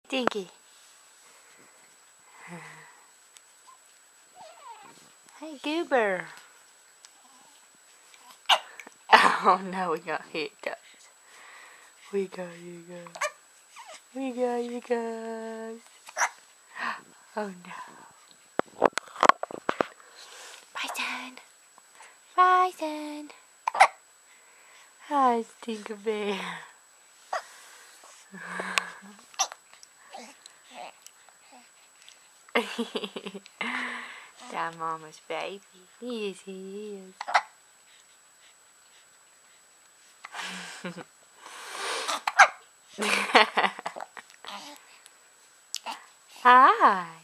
Dinky. Hey, Goober. Oh no, we got hiccups. We got hiccups. We got hiccups. Oh no. Bison. Bison. Hi, Stinker Bear. That mama's baby. Yes, he is. Hi.